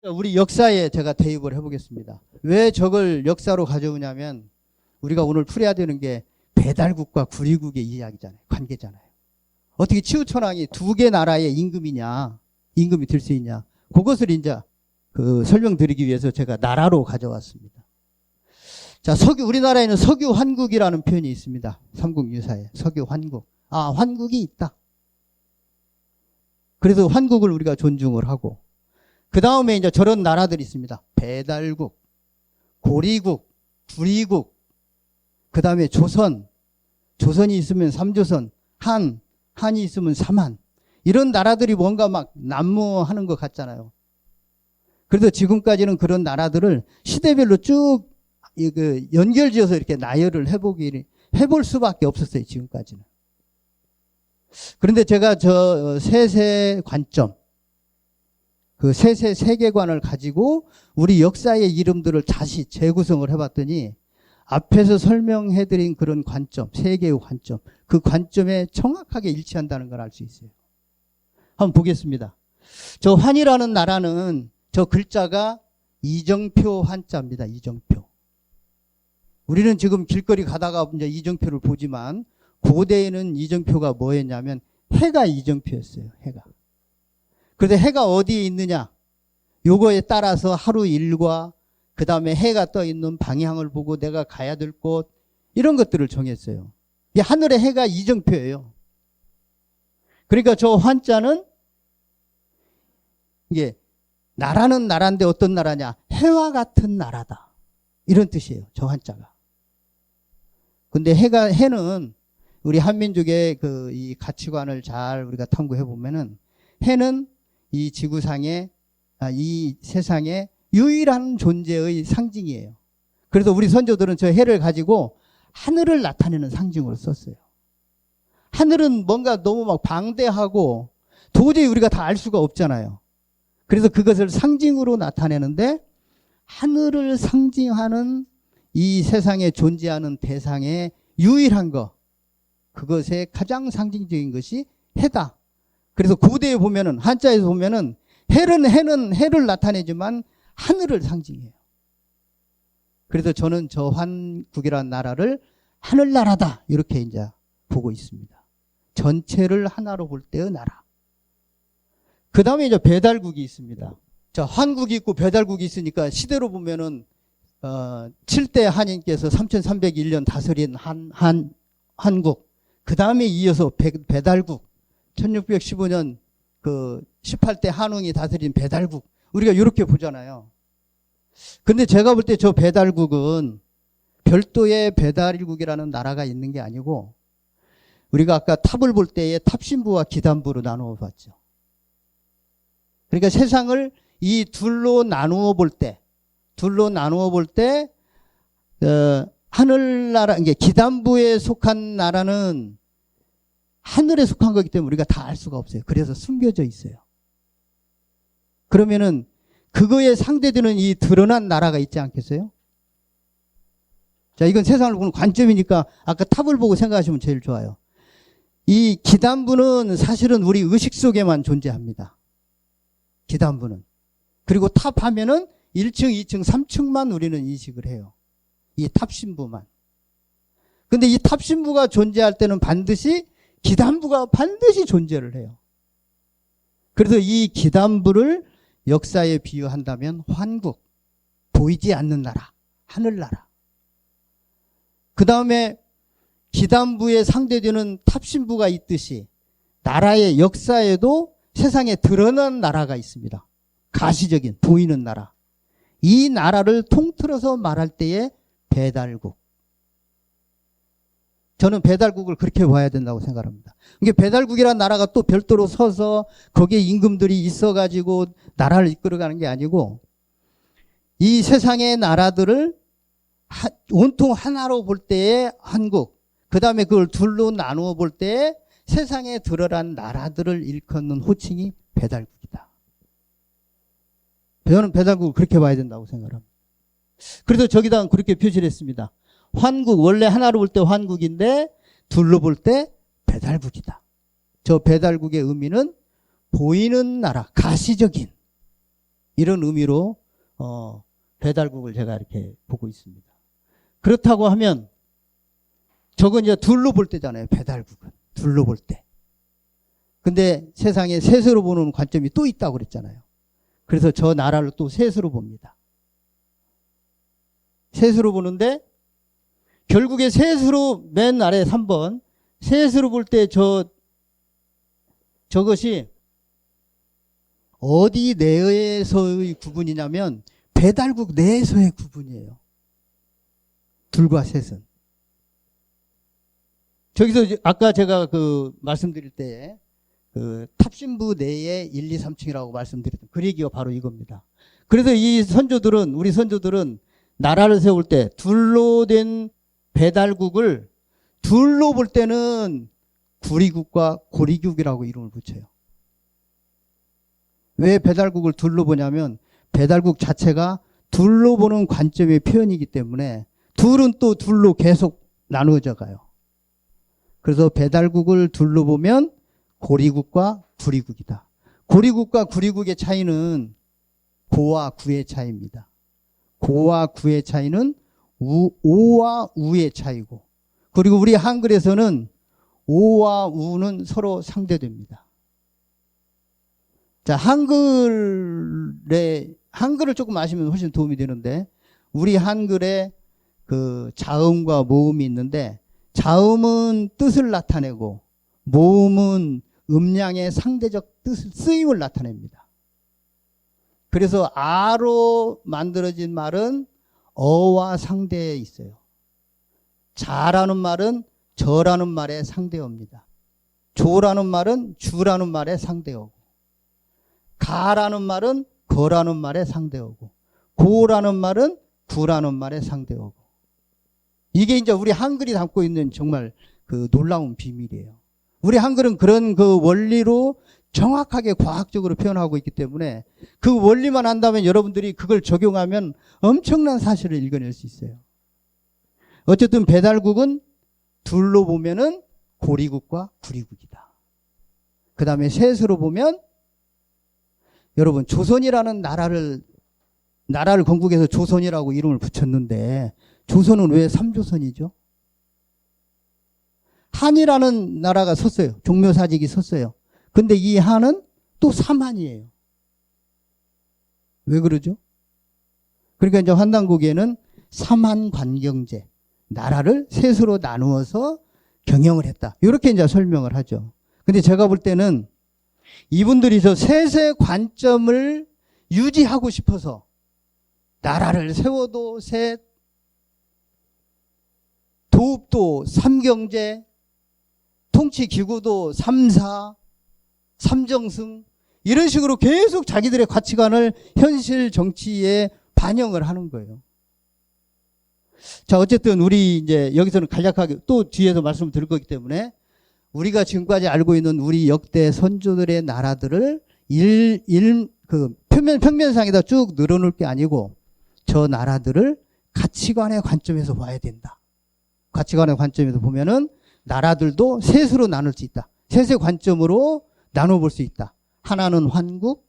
우리 역사에 제가 대입을 해보겠습니다. 왜 저걸 역사로 가져오냐면 우리가 오늘 풀어야 되는 게 배달국과 구리국의 이야기잖아요. 관계잖아요. 어떻게 치우천왕이 두 개 나라의 임금이 될 수 있냐. 그것을 이제 설명드리기 위해서 제가 나라로 가져왔습니다. 자, 우리나라에는 석유환국이라는 표현이 있습니다. 삼국유사에. 석유환국. 아, 환국이 있다. 그래서 환국을 우리가 존중을 하고, 그 다음에 이제 저런 나라들이 있습니다. 배달국, 고리국, 구리국, 그 다음에 조선이 있으면 삼조선, 한이 있으면 삼한. 이런 나라들이 뭔가 막 난무하는 것 같잖아요. 그래서 지금까지는 그런 나라들을 시대별로 쭉 연결지어서 이렇게 나열을 해볼 수밖에 없었어요, 지금까지는. 그런데 제가 세세 관점, 세세 세계관을 가지고 우리 역사의 이름들을 다시 재구성을 해봤더니 앞에서 설명해드린 그런 관점, 세계의 관점, 그 관점에 정확하게 일치한다는 걸 알 수 있어요. 한번 보겠습니다. 저 환이라는 나라는 저 글자가 이정표 환자입니다. 이정표. 우리는 지금 길거리 가다가 이제 이정표를 보지만 고대에는 이정표가 뭐였냐면 해가 이정표였어요. 해가. 그런데 해가 어디에 있느냐? 요거에 따라서 하루 일과 그 다음에 해가 떠 있는 방향을 보고 내가 가야 될 곳 이런 것들을 정했어요. 이 하늘에 해가 이정표예요. 그러니까 저 환자는 이게 나라는 나라인데 어떤 나라냐? 해와 같은 나라다. 이런 뜻이에요. 저 한자가. 근데 해는 우리 한민족의 이 가치관을 잘 우리가 탐구해 보면은 해는 이 지구상에, 이 세상에 유일한 존재의 상징이에요. 그래서 우리 선조들은 저 해를 가지고 하늘을 나타내는 상징으로 썼어요. 하늘은 뭔가 너무 막 방대하고 도저히 우리가 다 알 수가 없잖아요. 그래서 그것을 상징으로 나타내는데 하늘을 상징하는 이 세상에 존재하는 대상의 유일한 것, 그것의 가장 상징적인 것이 해다. 그래서 고대에 보면은, 한자에서 보면은 해는 해를 나타내지만 하늘을 상징해요. 그래서 저는 저 환국이라는 나라를 하늘나라다. 이렇게 이제 보고 있습니다. 전체를 하나로 볼 때의 나라. 그 다음에 이제 배달국이 있습니다. 자, 환국이 있고 배달국이 있으니까 시대로 보면은 7대 한인께서 3301년 다스린 한국. 그 다음에 이어서 배달국. 1615년 18대 한웅이 다스린 배달국. 우리가 이렇게 보잖아요. 근데 제가 볼 때 저 배달국은 별도의 배달국이라는 나라가 있는 게 아니고 우리가 아까 탑을 볼 때에 탑신부와 기단부로 나누어 봤죠. 그러니까 세상을 이 둘로 나누어 볼 때, 하늘나라, 이게 기단부에 속한 나라는 하늘에 속한 거기 때문에 우리가 다 알 수가 없어요. 그래서 숨겨져 있어요. 그러면은 그거에 상대되는 이 드러난 나라가 있지 않겠어요? 자, 이건 세상을 보는 관점이니까 아까 탑을 보고 생각하시면 제일 좋아요. 이 기단부는 사실은 우리 의식 속에만 존재합니다. 기단부는. 그리고 탑 하면은 1층, 2층, 3층만 우리는 인식을 해요. 이 탑신부만. 근데 이 탑신부가 존재할 때는 기단부가 반드시 존재를 해요. 그래서 이 기단부를 역사에 비유한다면 환국, 보이지 않는 나라, 하늘나라. 그 다음에 기단부에 상대되는 탑신부가 있듯이 나라의 역사에도 세상에 드러난 나라가 있습니다. 가시적인, 보이는 나라. 이 나라를 통틀어서 말할 때의 배달국. 저는 배달국을 그렇게 봐야 된다고 생각합니다. 이게 배달국이라는 나라가 또 별도로 서서 거기에 임금들이 있어가지고 나라를 이끌어가는 게 아니고 이 세상의 나라들을 온통 하나로 볼 때의 한국, 그 다음에 그걸 둘로 나누어 볼 때의 세상에 드러난 나라들을 일컫는 호칭이 배달국이다. 저는 배달국을 그렇게 봐야 된다고 생각합니다. 그래서 저기다 그렇게 표시를 했습니다. 환국, 원래 하나로 볼 때 환국인데 둘로 볼 때 배달국이다. 저 배달국의 의미는 보이는 나라, 가시적인 이런 의미로 배달국을 제가 이렇게 보고 있습니다. 그렇다고 하면 저건 이제 둘로 볼 때잖아요. 배달국은 둘로 볼 때. 근데 세상에 셋으로 보는 관점이 또 있다고 그랬잖아요. 그래서 저 나라를 또 셋으로 봅니다. 셋으로 보는데 결국에 셋으로 맨 아래 3번 셋으로 볼 때 저것이 어디 내에서의 구분이냐면 배달국 내에서의 구분이에요. 둘과 셋은. 저기서 아까 제가 말씀드릴 때 탑신부 내에 1, 2, 3층이라고 말씀드렸던 그 얘기가 바로 이겁니다. 그래서 우리 선조들은 나라를 세울 때 둘로 된 배달국을 둘로 볼 때는 구리국과 고리국이라고 이름을 붙여요. 왜 배달국을 둘로 보냐면 배달국 자체가 둘로 보는 관점의 표현이기 때문에 둘은 또 둘로 계속 나누어져 가요. 그래서 배달국을 둘로 보면 고리국과 구리국이다. 고리국과 구리국의 차이는 고와 구의 차이입니다. 고와 구의 차이는 오와 우의 차이고, 그리고 우리 한글에서는 오와 우는 서로 상대됩니다. 자, 한글을 조금 아시면 훨씬 도움이 되는데, 우리 한글에 자음과 모음이 있는데, 자음은 뜻을 나타내고, 모음은 음량의 상대적 뜻을, 쓰임을 나타냅니다. 그래서 아로 만들어진 말은 어와 상대에 있어요. 자라는 말은 저라는 말의 상대어입니다. 조라는 말은 주라는 말의 상대어고, 가라는 말은 거라는 말의 상대어고, 고라는 말은 구라는 말의 상대어고. 이게 이제 우리 한글이 담고 있는 정말 놀라운 비밀이에요. 우리 한글은 그런 원리로 정확하게 과학적으로 표현하고 있기 때문에 그 원리만 안다면 여러분들이 그걸 적용하면 엄청난 사실을 읽어낼 수 있어요. 어쨌든 배달국은 둘로 보면은 고리국과 구리국이다. 그 다음에 셋으로 보면 여러분 조선이라는 나라를 건국해서 조선이라고 이름을 붙였는데 조선은 왜 3조선이죠? 한이라는 나라가 섰어요. 종묘사직이 섰어요. 근데 이 한은 또 삼한이에요. 왜 그러죠? 그러니까 이제 환단고기에는 삼한관경제, 나라를 셋으로 나누어서 경영을 했다. 이렇게 이제 설명을 하죠. 근데 제가 볼 때는 이분들이 저 셋의 관점을 유지하고 싶어서 나라를 세워도 셋, 도읍도 삼경제, 통치기구도 삼사, 삼정승, 이런 식으로 계속 자기들의 가치관을 현실 정치에 반영을 하는 거예요. 자, 어쨌든 우리 이제 여기서는 간략하게 또 뒤에서 말씀을 드릴 거기 때문에 우리가 지금까지 알고 있는 우리 역대 선조들의 나라들을 평면상에다 쭉 늘어놓을 게 아니고 저 나라들을 가치관의 관점에서 봐야 된다. 가치관의 관점에서 보면은 나라들도 셋으로 나눌 수 있다. 셋의 관점으로 나눠볼 수 있다. 하나는 환국,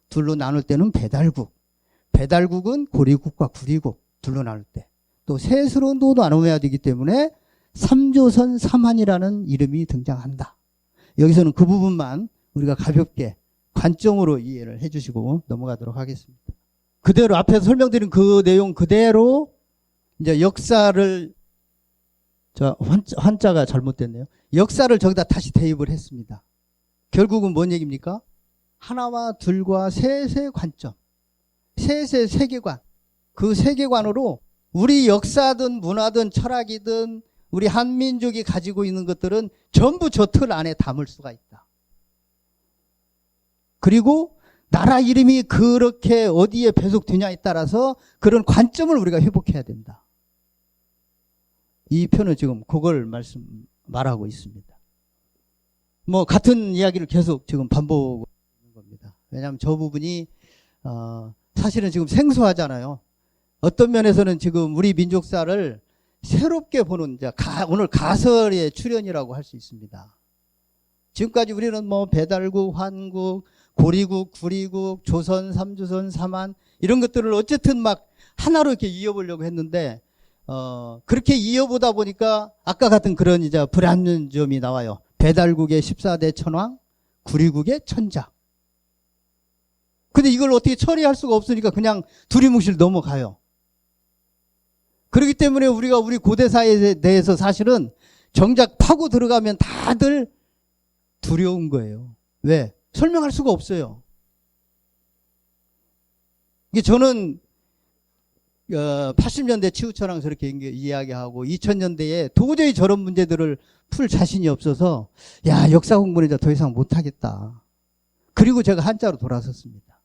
둘로 나눌 때는 배달국. 배달국은 고리국과 구리국 둘로 나눌 때. 또 셋으로도 나눠야 되기 때문에 삼조선 삼한이라는 이름이 등장한다. 여기서는 그 부분만 우리가 가볍게 관점으로 이해를 해주시고 넘어가도록 하겠습니다. 그대로 앞에서 설명드린 그 내용 그대로 이제 역사를 한자가 잘못됐네요. 역사를 저기다 다시 대입을 했습니다. 결국은 뭔 얘기입니까? 하나와 둘과 셋의 관점, 셋의 세계관, 그 세계관으로 우리 역사든 문화든 철학이든 우리 한민족이 가지고 있는 것들은 전부 저 틀 안에 담을 수가 있다. 그리고 나라 이름이 그렇게 어디에 배속되냐에 따라서 그런 관점을 우리가 회복해야 된다. 이 편은 지금 그걸 말하고 있습니다. 뭐 같은 이야기를 계속 지금 반복하는 겁니다. 왜냐하면 저 부분이 사실은 지금 생소하잖아요. 어떤 면에서는 지금 우리 민족사를 새롭게 보는 오늘 가설의 출현이라고 할 수 있습니다. 지금까지 우리는 뭐 배달국, 환국, 고리국, 구리국, 조선, 삼조선, 삼한 이런 것들을 어쨌든 막 하나로 이렇게 이어보려고 했는데 그렇게 이어보다 보니까 아까 같은 그런 이제 불합리한 점이 나와요. 배달국의 14대 천왕, 구리국의 천자. 근데 이걸 어떻게 처리할 수가 없으니까 그냥 두리뭉실 넘어가요. 그렇기 때문에 우리가 우리 고대사에 대해서 사실은 정작 파고 들어가면 다들 두려운 거예요. 왜? 설명할 수가 없어요. 이게 저는 80년대 치우천왕 저렇게 이야기하고 2000년대에 도저히 저런 문제들을 풀 자신이 없어서 야, 역사 공부는 이제 더 이상 못하겠다. 그리고 제가 한자로 돌아섰습니다.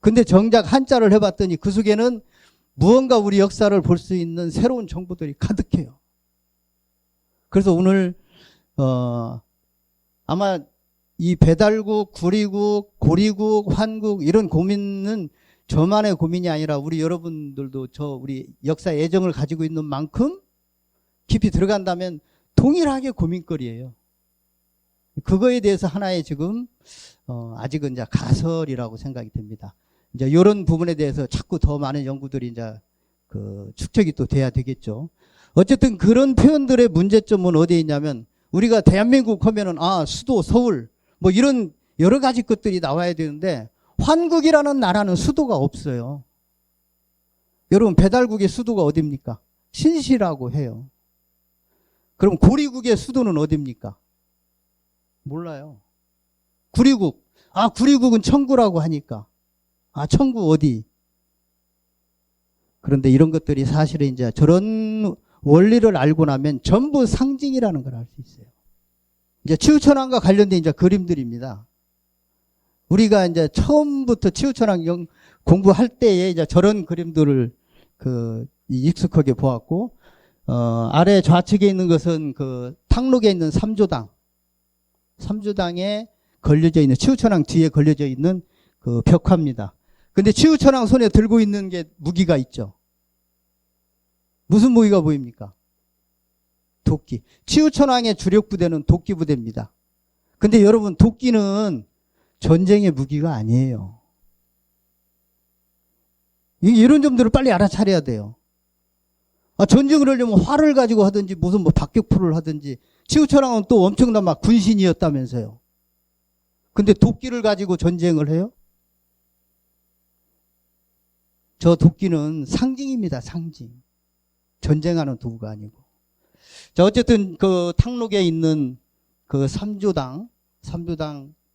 근데 정작 한자를 해봤더니 그 속에는 무언가 우리 역사를 볼 수 있는 새로운 정보들이 가득해요. 그래서 오늘 아마 이 배달국, 구리국, 고리국, 환국 이런 고민은 저만의 고민이 아니라 우리 여러분들도 우리 역사 애정을 가지고 있는 만큼 깊이 들어간다면 동일하게 고민거리예요. 그거에 대해서 하나의 지금 아직은 이제 가설이라고 생각이 됩니다. 이제 이런 부분에 대해서 자꾸 더 많은 연구들이 이제 축적이 또 돼야 되겠죠. 어쨌든 그런 표현들의 문제점은 어디에 있냐면 우리가 대한민국 하면은 수도 서울 뭐 이런 여러 가지 것들이 나와야 되는데 환국이라는 나라는 수도가 없어요. 여러분 배달국의 수도가 어디입니까? 신시라고 해요. 그럼 고리국의 수도는 어디입니까? 몰라요. 구리국. 구리국은 청구라고 하니까. 청구 어디? 그런데 이런 것들이 사실은 이제 저런 원리를 알고 나면 전부 상징이라는 걸 알 수 있어요. 이제 치우천왕과 관련된 이제 그림들입니다. 우리가 이제 처음부터 치우천왕 공부할 때에 이제 저런 그림들을 익숙하게 보았고, 아래 좌측에 있는 것은 탕록에 있는 삼조당에 걸려져 있는, 치우천왕 뒤에 걸려져 있는 벽화입니다. 근데 치우천왕 손에 들고 있는 게 무기가 있죠. 무슨 무기가 보입니까? 도끼. 치우천왕의 주력 부대는 도끼 부대입니다. 근데 여러분, 도끼는 전쟁의 무기가 아니에요. 이런 점들을 빨리 알아차려야 돼요. 전쟁을 하려면 활을 가지고 하든지 무슨 박격포를 하든지, 치우천왕은 또 엄청난 막 군신이었다면서요. 근데 도끼를 가지고 전쟁을 해요? 저 도끼는 상징입니다, 상징. 전쟁하는 도구가 아니고. 자, 어쨌든 탕록에 있는 삼조당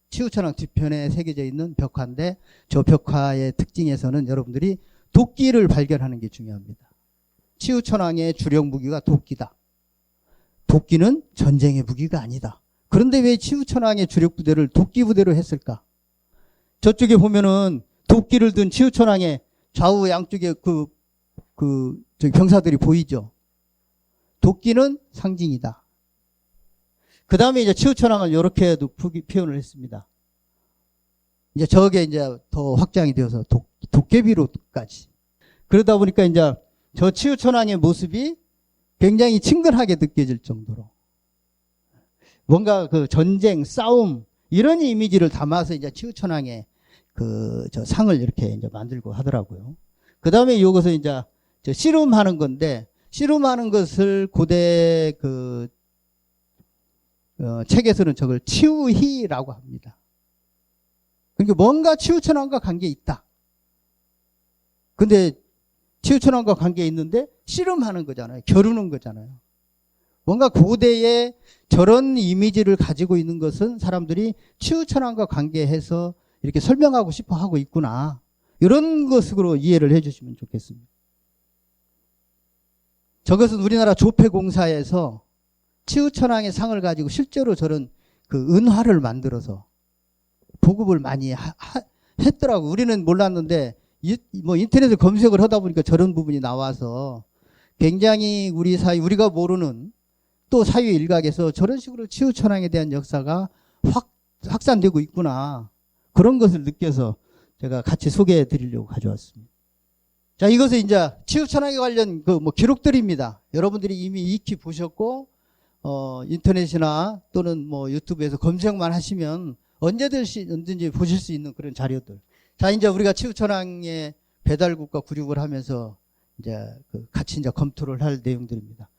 치우천왕 뒤편에 새겨져 있는 벽화인데, 저 벽화의 특징에서는 여러분들이 도끼를 발견하는 게 중요합니다. 치우천왕의 주력 무기가 도끼다. 도끼는 전쟁의 무기가 아니다. 그런데 왜 치우천왕의 주력 부대를 도끼 부대로 했을까? 저쪽에 보면은 도끼를 든 치우천왕의 좌우 양쪽에 병사들이 보이죠? 도끼는 상징이다. 그 다음에 이제 치우천왕을 이렇게도 표현을 했습니다. 이제 저게 이제 더 확장이 되어서 도깨비로까지. 그러다 보니까 이제 저 치우천왕의 모습이 굉장히 친근하게 느껴질 정도로 뭔가 전쟁, 싸움 이런 이미지를 담아서 이제 치우천왕의 저 상을 이렇게 이제 만들고 하더라고요. 그 다음에 이것은 이제 씨름하는 건데, 씨름하는 것을 고대 책에서는 저걸 치우희라고 합니다. 그러니까 뭔가 치우천왕과 관계 있다. 근데 치우천왕과 관계 있는데 씨름하는 거잖아요. 겨루는 거잖아요. 뭔가 고대에 저런 이미지를 가지고 있는 것은 사람들이 치우천왕과 관계해서 이렇게 설명하고 싶어 하고 있구나. 이런 것으로 이해를 해주시면 좋겠습니다. 저것은 우리나라 조폐공사에서 치우천왕의 상을 가지고 실제로 저런 은화를 만들어서 보급을 많이 했더라고. 우리는 몰랐는데 인터넷에 검색을 하다 보니까 저런 부분이 나와서 굉장히 우리가 모르는 또 사회 일각에서 저런 식으로 치우천왕에 대한 역사가 확산되고 있구나. 그런 것을 느껴서 제가 같이 소개해 드리려고 가져왔습니다. 자, 이것은 이제 치우천왕에 관련 기록들입니다. 여러분들이 이미 익히 보셨고, 인터넷이나 또는 유튜브에서 검색만 하시면 언제든지 보실 수 있는 그런 자료들. 자, 이제 우리가 치우천왕의 배달국과 구륙을 하면서 이제 같이 이제 검토를 할 내용들입니다.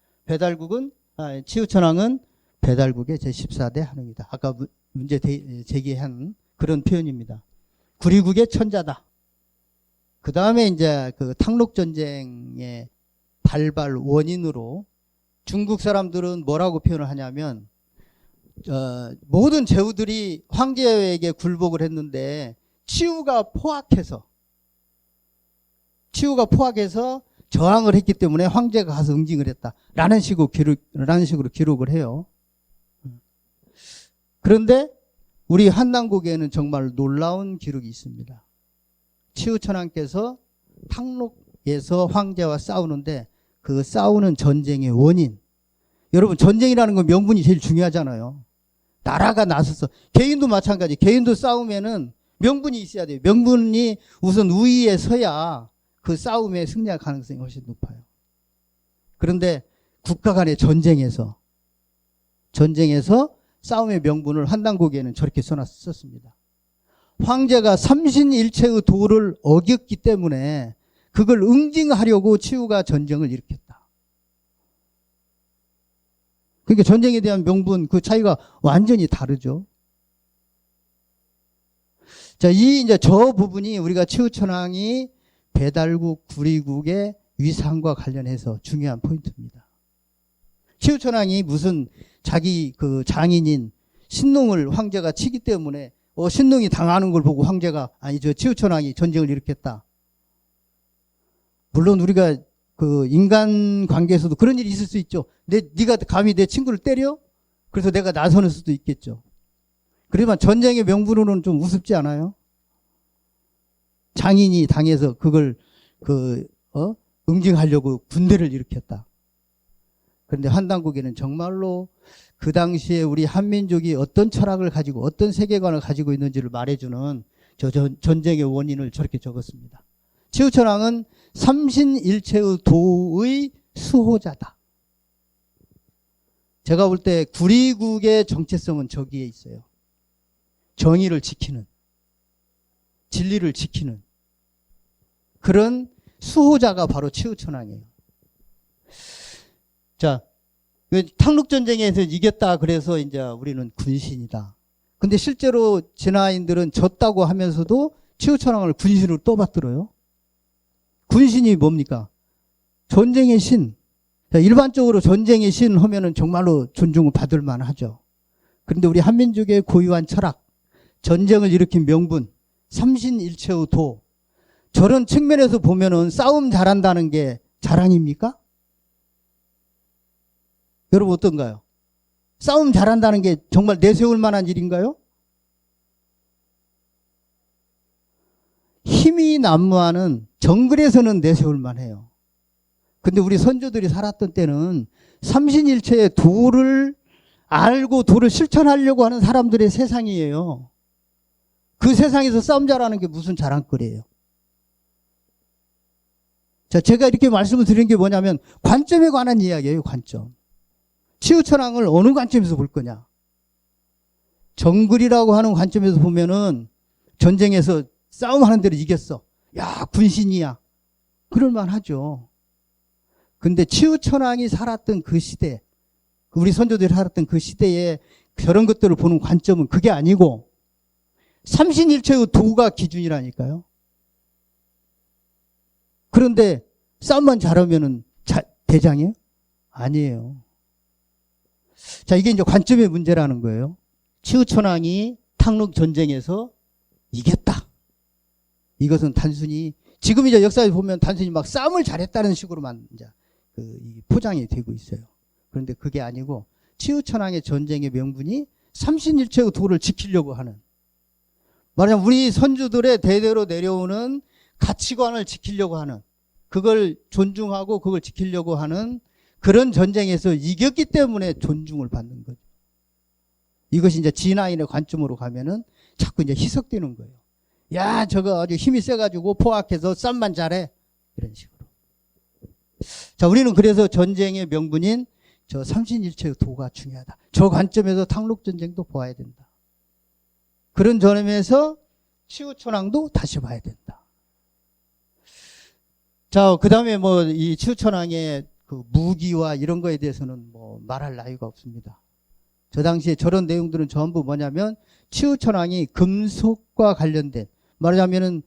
치우천왕은 배달국의 제14대 한웅이다. 아까 문제 제기한 그런 표현입니다. 구리국의 천자다. 그 다음에 이제 탕록전쟁의 발발 원인으로 중국 사람들은 뭐라고 표현을 하냐면, 모든 제후들이 황제에게 굴복을 했는데, 치우가 포악해서 저항을 했기 때문에 황제가 가서 응징을 했다. 라는 식으로 기록을 해요. 그런데 우리 한남국에는 정말 놀라운 기록이 있습니다. 치우천왕께서 탕록에서 황제와 싸우는데 그 싸우는 전쟁의 원인. 여러분, 전쟁이라는 건 명분이 제일 중요하잖아요. 나라가 나서서. 개인도 마찬가지. 개인도 싸우면은 명분이 있어야 돼요. 명분이 우선 우위에 서야 그 싸움에 승리할 가능성이 훨씬 높아요. 그런데 국가 간의 전쟁에서 싸움의 명분을 한당국에는 저렇게 썼습니다. 황제가 삼신일체의 도를 어겼기 때문에 그걸 응징하려고 치우가 전쟁을 일으켰다. 그러니까 전쟁에 대한 명분, 그 차이가 완전히 다르죠. 자, 이제 저 부분이 우리가 치우천왕이 배달국, 구리국의 위상과 관련해서 중요한 포인트입니다. 치우천왕이 무슨 자기 장인인 신농을 황제가 치기 때문에 신농이 당하는 걸 보고 치우천왕이 전쟁을 일으켰다. 물론 우리가 인간 관계에서도 그런 일이 있을 수 있죠. 네가 감히 내 친구를 때려? 그래서 내가 나서는 수도 있겠죠. 그렇지만 전쟁의 명분으로는 좀 우습지 않아요? 장인이 당해서 그걸 응징하려고 군대를 일으켰다. 그런데 한당국에는 정말로 그 당시에 우리 한민족이 어떤 철학을 가지고 어떤 세계관을 가지고 있는지를 말해주는 전쟁의 원인을 저렇게 적었습니다. 치우천왕은 삼신일체의 도의 수호자다. 제가 볼 때 구리국의 정체성은 저기에 있어요. 정의를 지키는, 진리를 지키는 그런 수호자가 바로 치우천왕이에요. 자, 탕록전쟁에서 이겼다 그래서 이제 우리는 군신이다. 근데 실제로 진화인들은 졌다고 하면서도 치우천왕을 군신으로 떠받들어요. 군신이 뭡니까? 전쟁의 신. 자, 일반적으로 전쟁의 신 하면은 정말로 존중을 받을 만하죠. 그런데 우리 한민족의 고유한 철학, 전쟁을 일으킨 명분, 삼신일체의 도, 저런 측면에서 보면은 싸움 잘한다는 게 자랑입니까? 여러분 어떤가요? 싸움 잘한다는 게 정말 내세울 만한 일인가요? 힘이 난무하는 정글에서는 내세울 만해요. 근데 우리 선조들이 살았던 때는 삼신일체의 도를 알고 도를 실천하려고 하는 사람들의 세상이에요. 그 세상에서 싸움 잘하는 게 무슨 자랑거리예요. 자, 제가 이렇게 말씀을 드린 게 뭐냐면 관점에 관한 이야기예요. 관점. 치우천왕을 어느 관점에서 볼 거냐. 정글이라고 하는 관점에서 보면은 전쟁에서 싸움하는 대로 이겼어. 야, 군신이야. 그럴만 하죠. 근데 치우천왕이 살았던 그 시대, 우리 선조들이 살았던 그 시대에 저런 것들을 보는 관점은 그게 아니고 삼신일체의 도가 기준이라니까요. 그런데 싸움만 잘하면은 대장이에요? 아니에요. 자, 이게 이제 관점의 문제라는 거예요. 치우천왕이 탕록 전쟁에서 이겼다. 이것은 단순히 지금 이제 역사에 보면 단순히 막 싸움을 잘했다는 식으로만 이제 포장이 되고 있어요. 그런데 그게 아니고 치우천왕의 전쟁의 명분이 삼신일체의 도를 지키려고 하는, 말하자면 우리 선조들의 대대로 내려오는 가치관을 지키려고 하는, 그걸 존중하고 그걸 지키려고 하는 그런 전쟁에서 이겼기 때문에 존중을 받는 거죠. 이것이 이제 진화인의 관점으로 가면은 자꾸 이제 희석되는 거예요. 야, 저거 아주 힘이 세가지고 포악해서 싸움만 잘해. 이런 식으로. 자, 우리는 그래서 전쟁의 명분인 저 삼신일체의 도가 중요하다. 저 관점에서 탕록전쟁도 보아야 된다. 그런 점에서 치우천왕도 다시 봐야 된다. 자, 그 다음에 뭐 이 치우천왕의 그 무기와 이런 거에 대해서는 뭐 말할 나위가 없습니다. 저 당시에 저런 내용들은 전부 뭐냐면 치우천왕이 금속과 관련된, 말하자면은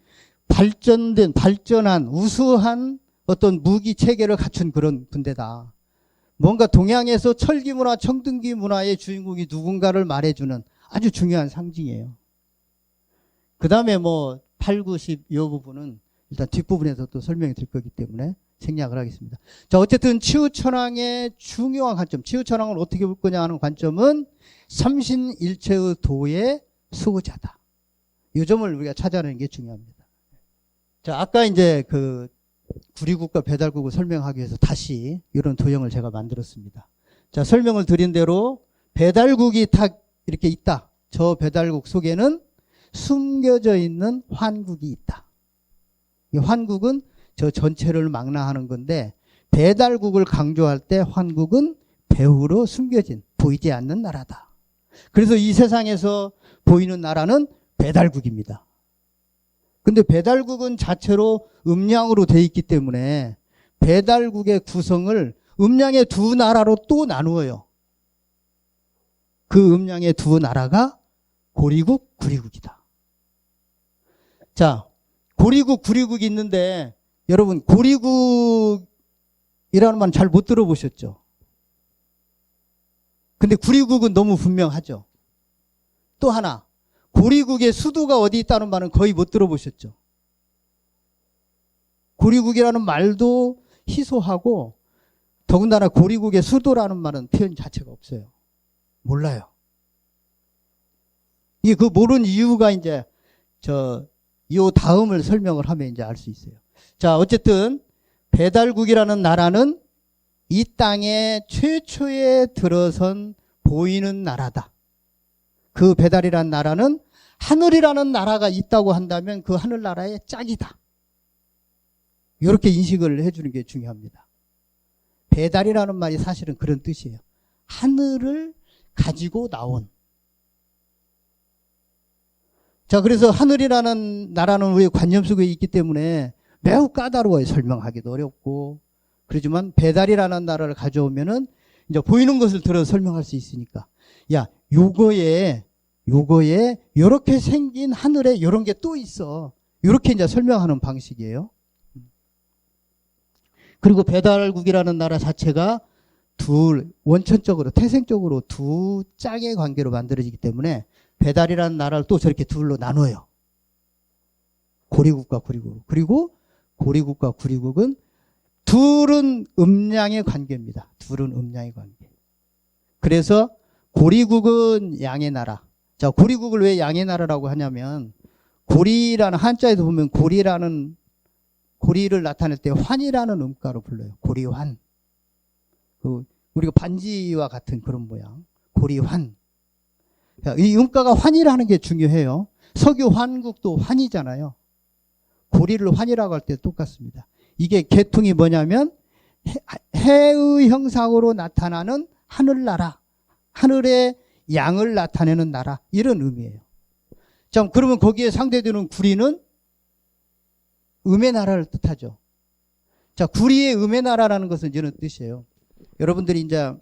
발전한 우수한 어떤 무기 체계를 갖춘 그런 군대다. 뭔가 동양에서 철기 문화, 청등기 문화의 주인공이 누군가를 말해주는 아주 중요한 상징이에요. 그 다음에 뭐 8, 9, 10 이 부분은 일단 뒷부분에서 또 설명이 될 거기 때문에 생략을 하겠습니다. 자, 어쨌든 치우천왕의 중요한 관점, 치우천왕을 어떻게 볼 거냐 하는 관점은 삼신일체의 도의 수호자다. 이 점을 우리가 찾아내는 게 중요합니다. 자, 아까 이제 그 구리국과 배달국을 설명하기 위해서 다시 이런 도형을 제가 만들었습니다. 자, 설명을 드린 대로 배달국이 딱 이렇게 있다. 저 배달국 속에는 숨겨져 있는 환국이 있다. 이 환국은 저 전체를 망라하는 건데, 배달국을 강조할 때 환국은 배후로 숨겨진, 보이지 않는 나라다. 그래서 이 세상에서 보이는 나라는 배달국입니다. 근데 배달국은 자체로 음양으로 돼 있기 때문에 배달국의 구성을 음양의 두 나라로 또 나누어요. 그 음양의 두 나라가 고리국, 구리국이다. 자, 고리국, 구리국이 있는데 여러분 고리국이라는 말 잘 못 들어보셨죠? 근데 구리국은 너무 분명하죠. 또 하나, 고리국의 수도가 어디 있다는 말은 거의 못 들어보셨죠? 고리국이라는 말도 희소하고, 더군다나 고리국의 수도라는 말은 표현 자체가 없어요. 몰라요. 이게 그 모르는 이유가 이제 요 다음을 설명을 하면 이제 알 수 있어요. 자, 어쨌든 배달국이라는 나라는 이 땅에 최초에 들어선 보이는 나라다. 그 배달이라는 나라는 하늘이라는 나라가 있다고 한다면 그 하늘나라의 짝이다. 이렇게 인식을 해주는 게 중요합니다. 배달이라는 말이 사실은 그런 뜻이에요. 하늘을 가지고 나온. 자, 그래서 하늘이라는 나라는 우리 관념 속에 있기 때문에 매우 까다로워요. 설명하기도 어렵고. 그렇지만 배달이라는 나라를 가져오면은 이제 보이는 것을 들어 설명할 수 있으니까. 야, 요거에 요렇게 생긴 하늘에 요런 게 또 있어. 요렇게 이제 설명하는 방식이에요. 그리고 배달국이라는 나라 자체가 원천적으로, 태생적으로 두 짝의 관계로 만들어지기 때문에 배달이라는 나라를 또 저렇게 둘로 나눠요. 고리국과 구리국. 그리고 고리국과 구리국은 둘은 음양의 관계입니다. 둘은 음양의 관계. 그래서 고리국은 양의 나라. 자, 고리국을 왜 양의 나라라고 하냐면, 고리라는, 한자에도 보면 고리를 나타낼 때 환이라는 음가로 불러요. 고리환. 우리가 반지와 같은 그런 모양. 고리환. 이 음가가 환이라는 게 중요해요. 석유 환국도 환이잖아요. 고리를 환이라고 할 때 똑같습니다. 이게 계통이 뭐냐면 해의 형상으로 나타나는 하늘나라, 하늘의 양을 나타내는 나라, 이런 의미예요. 자, 그러면 거기에 상대되는 구리는 음의 나라를 뜻하죠. 자, 구리의 음의 나라라는 것은 이런 뜻이에요. 여러분들이 이제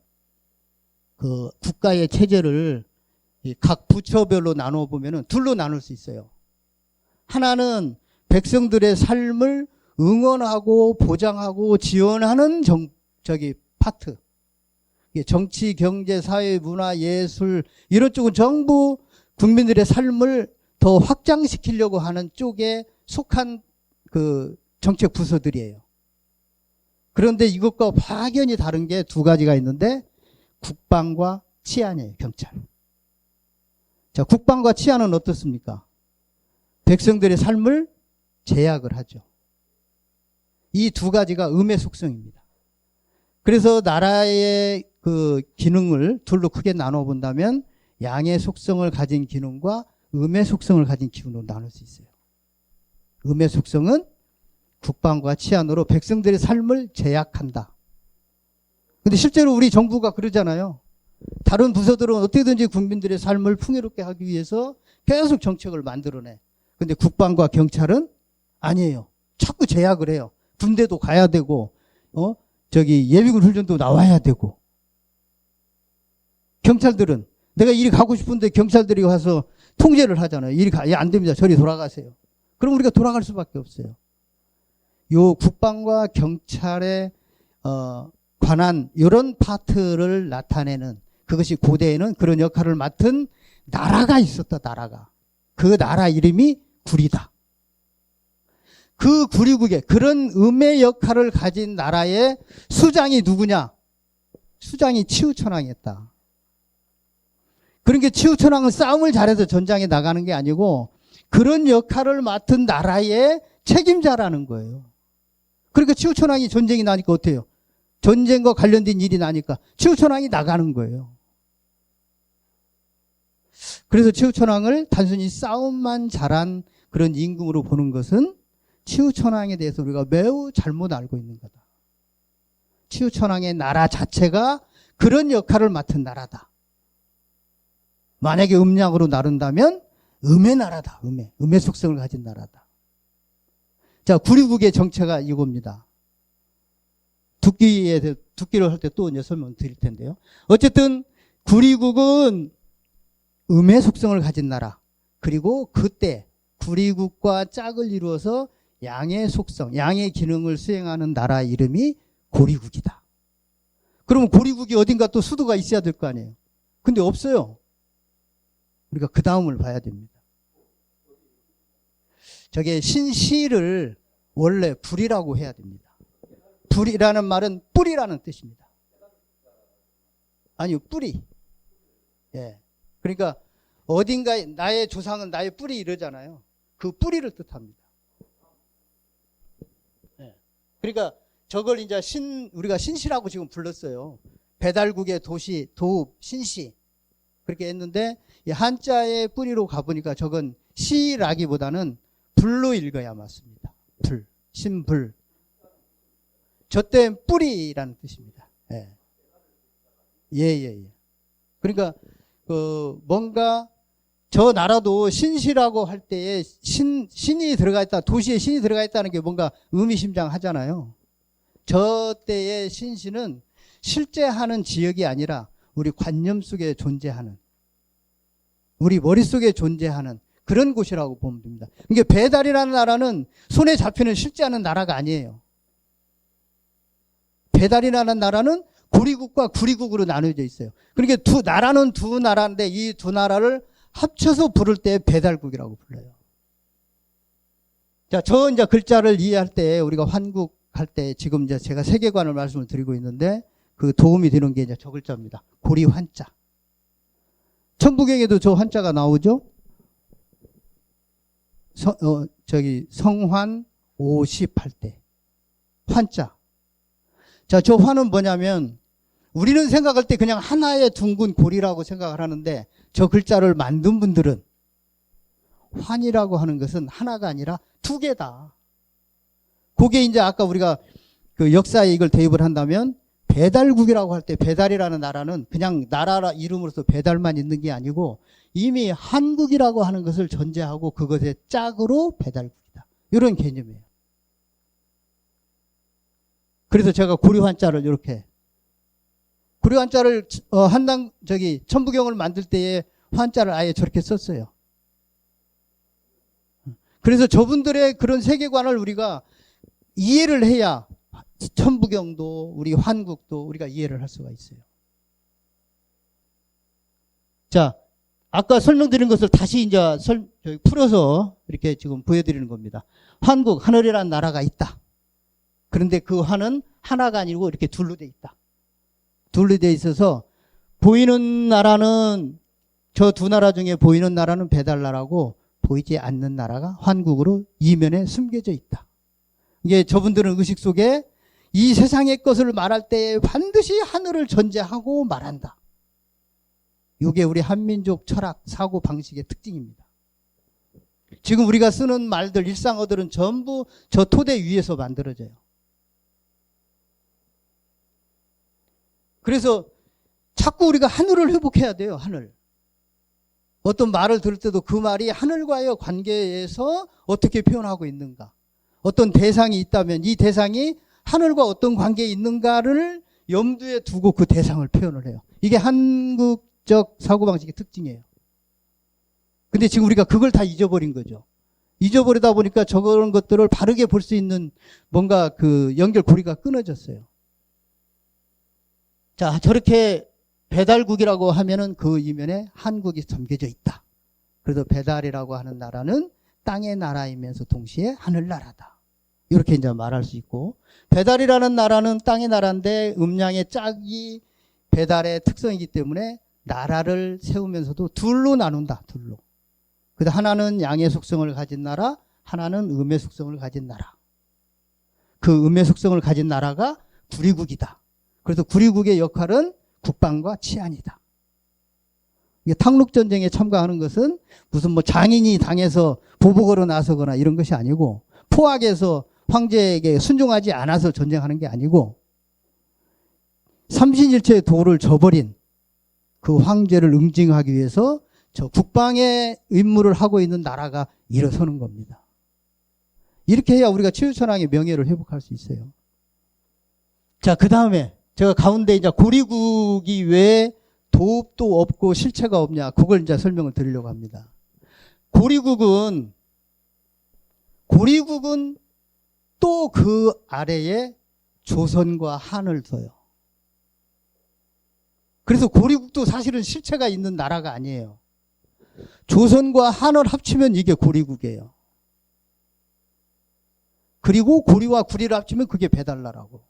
그 국가의 체제를 각 부처별로 나누어 보면은 둘로 나눌 수 있어요. 하나는 백성들의 삶을 응원하고 보장하고 지원하는 파트. 정치, 경제, 사회, 문화, 예술 이런 쪽은 전부 국민들의 삶을 더 확장시키려고 하는 쪽에 속한 그 정책 부서들이에요. 그런데 이것과 확연히 다른 게 두 가지가 있는데 국방과 치안이에요. 경찰. 자, 국방과 치안은 어떻습니까? 백성들의 삶을 제약을 하죠. 이 두 가지가 음의 속성입니다. 그래서 나라의 그 기능을 둘로 크게 나눠 본다면 양의 속성을 가진 기능과 음의 속성을 가진 기능으로 나눌 수 있어요. 음의 속성은 국방과 치안으로 백성들의 삶을 제약한다. 근데 실제로 우리 정부가 그러잖아요. 다른 부서들은 어떻게든지 국민들의 삶을 풍요롭게 하기 위해서 계속 정책을 만들어내. 근데 국방과 경찰은 아니에요. 자꾸 제약을 해요. 군대도 가야 되고, 예비군 훈련도 나와야 되고. 경찰들은 내가 이리 가고 싶은데 경찰들이 와서 통제를 하잖아요. 안 됩니다. 저리 돌아가세요. 그럼 우리가 돌아갈 수밖에 없어요. 요 국방과 경찰에 관한 이런 파트를 나타내는, 그것이 고대에는 그런 역할을 맡은 나라가 있었다. 나라가. 그 나라 이름이 구리다. 그 구리국에 그런 음의 역할을 가진 나라의 수장이 누구냐? 수장이 치우천왕이었다. 그러니까 치우천왕은 싸움을 잘해서 전장에 나가는 게 아니고 그런 역할을 맡은 나라의 책임자라는 거예요. 그러니까 치우천왕이 전쟁이 나니까 어때요? 전쟁과 관련된 일이 나니까 치우천왕이 나가는 거예요. 그래서 치우천왕을 단순히 싸움만 잘한 그런 임금으로 보는 것은 치우천왕에 대해서 우리가 매우 잘못 알고 있는 거다. 치우천왕의 나라 자체가 그런 역할을 맡은 나라다. 만약에 음력으로 나눈다면 음의 나라다. 음의 속성을 가진 나라다. 자, 구리국의 정체가 이겁니다. 두끼를 할 때 또 설명 드릴 텐데요. 어쨌든 구리국은 음의 속성을 가진 나라. 그리고 그때 구리국과 짝을 이루어서 양의 속성, 양의 기능을 수행하는 나라 이름이 고리국이다. 그러면 고리국이 어딘가 또 수도가 있어야 될 거 아니에요. 근데 없어요. 우리가 그 다음을 봐야 됩니다. 저게 신시를 원래 불이라고 해야 됩니다. 불이라는 말은 뿌리라는 뜻입니다. 아니요, 뿌리. 예. 그러니까 어딘가에 나의 조상은 나의 뿌리 이러잖아요. 그 뿌리를 뜻합니다. 예. 그러니까 저걸 이제 우리가 신시라고 지금 불렀어요. 배달국의 도시, 도읍, 신시. 그렇게 했는데 이 한자의 뿌리로 가보니까 저건 시라기보다는 불로 읽어야 맞습니다. 불, 신불. 저때 뿌리라는 뜻입니다. 예. 예. 그러니까 뭔가 저 나라도 신시라고 할 때에 신이 들어가 있다, 도시에 신이 들어가 있다는 게 뭔가 의미심장하잖아요. 저 때의 신시는 실제 하는 지역이 아니라 우리 관념 속에 존재하는, 우리 머릿속에 존재하는 그런 곳이라고 보면 됩니다. 그러니까 배달이라는 나라는 손에 잡히는 실제 하는 나라가 아니에요. 배달이라는 나라는 고리국과 구리국으로 나눠져 있어요. 그러니까 나라는 두 나라인데 이 두 나라를 합쳐서 부를 때 배달국이라고 불러요. 자, 저 이제 글자를 이해할 때 우리가 환국할 때 지금 이제 제가 세계관을 말씀을 드리고 있는데 그 도움이 되는 게 이제 저 글자입니다. 고리 환자. 천부경에도 저 환자가 나오죠? 성환 50할 때. 환자. 자, 저 환은 뭐냐면 우리는 생각할 때 그냥 하나의 둥근 고리라고 생각을 하는데 저 글자를 만든 분들은 환이라고 하는 것은 하나가 아니라 두 개다. 그게 이제 아까 우리가 그 역사에 이걸 대입을 한다면 배달국이라고 할 때 배달이라는 나라는 그냥 나라 이름으로서 배달만 있는 게 아니고 이미 한국이라고 하는 것을 전제하고 그것의 짝으로 배달국이다. 이런 개념이에요. 그래서 제가 고려환자를 이렇게 고려환자를 천부경을 만들 때에 환자를 아예 저렇게 썼어요. 그래서 저분들의 그런 세계관을 우리가 이해를 해야 천부경도 우리 환국도 우리가 이해를 할 수가 있어요. 자, 아까 설명드린 것을 다시 이제 풀어서 이렇게 지금 보여드리는 겁니다. 환국, 하늘이라는 나라가 있다. 그런데 그 환은 하나가 아니고 이렇게 둘로 돼 있다. 둘로 돼 있어서 보이는 나라는 저 두 나라 중에 보이는 나라는 배달나라고 보이지 않는 나라가 환국으로 이면에 숨겨져 있다. 이게 저분들은 의식 속에 이 세상의 것을 말할 때 반드시 하늘을 전제하고 말한다. 이게 우리 한민족 철학, 사고 방식의 특징입니다. 지금 우리가 쓰는 말들, 일상어들은 전부 저 토대 위에서 만들어져요. 그래서 자꾸 우리가 하늘을 회복해야 돼요, 하늘. 어떤 말을 들을 때도 그 말이 하늘과의 관계에서 어떻게 표현하고 있는가. 어떤 대상이 있다면 이 대상이 하늘과 어떤 관계에 있는가를 염두에 두고 그 대상을 표현을 해요. 이게 한국적 사고방식의 특징이에요. 근데 지금 우리가 그걸 다 잊어버린 거죠. 잊어버리다 보니까 저런 것들을 바르게 볼 수 있는 뭔가 그 연결고리가 끊어졌어요. 자, 저렇게 배달국이라고 하면은 그 이면에 한국이 담겨져 있다. 그래서 배달이라고 하는 나라는 땅의 나라이면서 동시에 하늘나라다. 이렇게 이제 말할 수 있고, 배달이라는 나라는 땅의 나라인데 음양의 짝이 배달의 특성이기 때문에 나라를 세우면서도 둘로 나눈다. 둘로. 그래서 하나는 양의 속성을 가진 나라, 하나는 음의 속성을 가진 나라. 그 음의 속성을 가진 나라가 구리국이다. 그래서 구리국의 역할은 국방과 치안이다. 이게 탕록전쟁에 참가하는 것은 무슨 뭐 장인이 당해서 보복으로 나서거나 이런 것이 아니고, 포악해서 황제에게 순종하지 않아서 전쟁하는 게 아니고, 삼신일체의 도를 저버린 그 황제를 응징하기 위해서 저 국방의 임무를 하고 있는 나라가 일어서는 겁니다. 이렇게 해야 우리가 치유천왕의 명예를 회복할 수 있어요. 자, 그 다음에 제가 가운데 이제 고리국이 왜 도읍도 없고 실체가 없냐, 그걸 이제 설명을 드리려고 합니다. 고리국은 또 그 아래에 조선과 한을 둬요. 그래서 고리국도 사실은 실체가 있는 나라가 아니에요. 조선과 한을 합치면 이게 고리국이에요. 그리고 고리와 구리를 합치면 그게 배달나라고.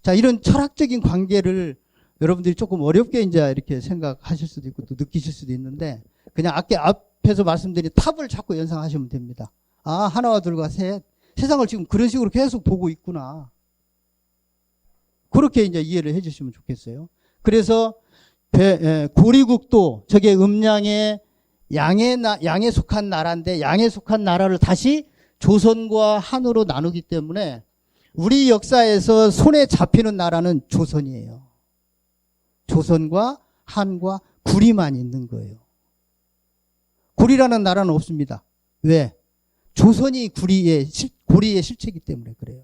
자, 이런 철학적인 관계를 여러분들이 조금 어렵게 이제 이렇게 생각하실 수도 있고 또 느끼실 수도 있는데, 그냥 아까 앞에서 말씀드린 탑을 자꾸 연상하시면 됩니다. 아, 하나와 둘과 셋. 세상을 지금 그런 식으로 계속 보고 있구나. 그렇게 이제 이해를 해주시면 좋겠어요. 그래서 고리국도 저게 음양의 양에 속한 나라인데, 양에 속한 나라를 다시 조선과 한으로 나누기 때문에 우리 역사에서 손에 잡히는 나라는 조선이에요. 조선과 한과 구리만 있는 거예요. 고리라는 나라는 없습니다. 왜? 조선이 고리의 실체이기 때문에 그래요.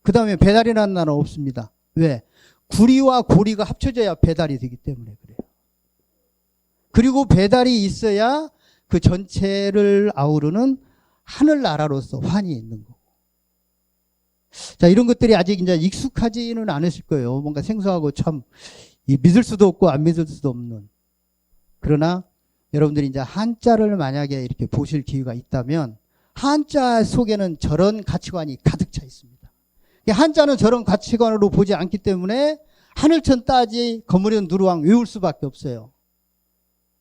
그 다음에 배달이라는 나라는 없습니다. 왜? 구리와 고리가 합쳐져야 배달이 되기 때문에 그래요. 그리고 배달이 있어야 그 전체를 아우르는 하늘나라로서 환이 있는 거고. 자, 이런 것들이 아직 이제 익숙하지는 않으실 거예요. 뭔가 생소하고 참 믿을 수도 없고 안 믿을 수도 없는. 그러나 여러분들이 이제 한자를 만약에 이렇게 보실 기회가 있다면, 한자 속에는 저런 가치관이 가득 차 있습니다. 한자는 저런 가치관으로 보지 않기 때문에 하늘천 따지 거무련 누르왕 외울 수밖에 없어요.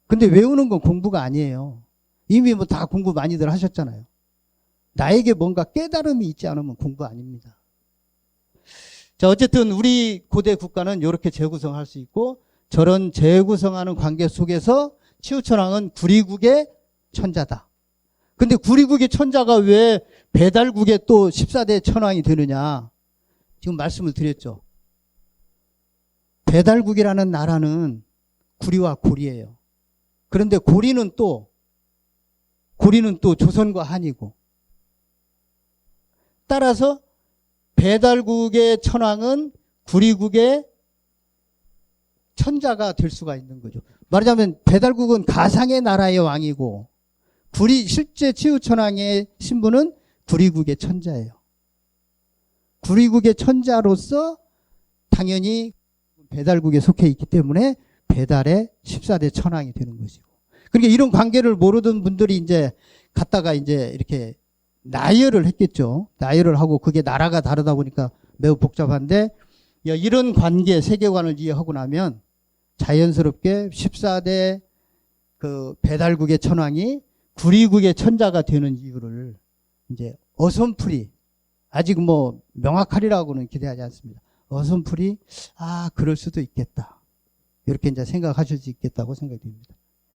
근데 외우는 건 공부가 아니에요. 이미 뭐 다 공부 많이들 하셨잖아요. 나에게 뭔가 깨달음이 있지 않으면 공부 아닙니다. 자, 어쨌든 우리 고대 국가는 이렇게 재구성할 수 있고, 저런 재구성하는 관계 속에서 치우천왕은 구리국의 천자다. 근데 구리국의 천자가 왜 배달국의 또 14대 천왕이 되느냐? 지금 말씀을 드렸죠. 배달국이라는 나라는 구리와 고리예요. 그런데 고리는 또 조선과 한이고, 따라서 배달국의 천왕은 구리국의 천자가 될 수가 있는 거죠. 말하자면 배달국은 가상의 나라의 왕이고, 실제 치우천왕의 신분은 구리국의 천자예요. 구리국의 천자로서 당연히 배달국에 속해 있기 때문에 배달의 14대 천왕이 되는 것이고. 그러니까 이런 관계를 모르던 분들이 이제 갖다가 이제 이렇게 나열을 했겠죠. 나열을 하고 그게 나라가 다르다 보니까 매우 복잡한데, 이런 관계, 세계관을 이해하고 나면 자연스럽게 14대 그 배달국의 천왕이 구리국의 천자가 되는 이유를 이제 어선풀이, 아직 뭐 명확하리라고는 기대하지 않습니다. 어선풀이, 그럴 수도 있겠다. 이렇게 이제 생각하실 수 있겠다고 생각이 됩니다.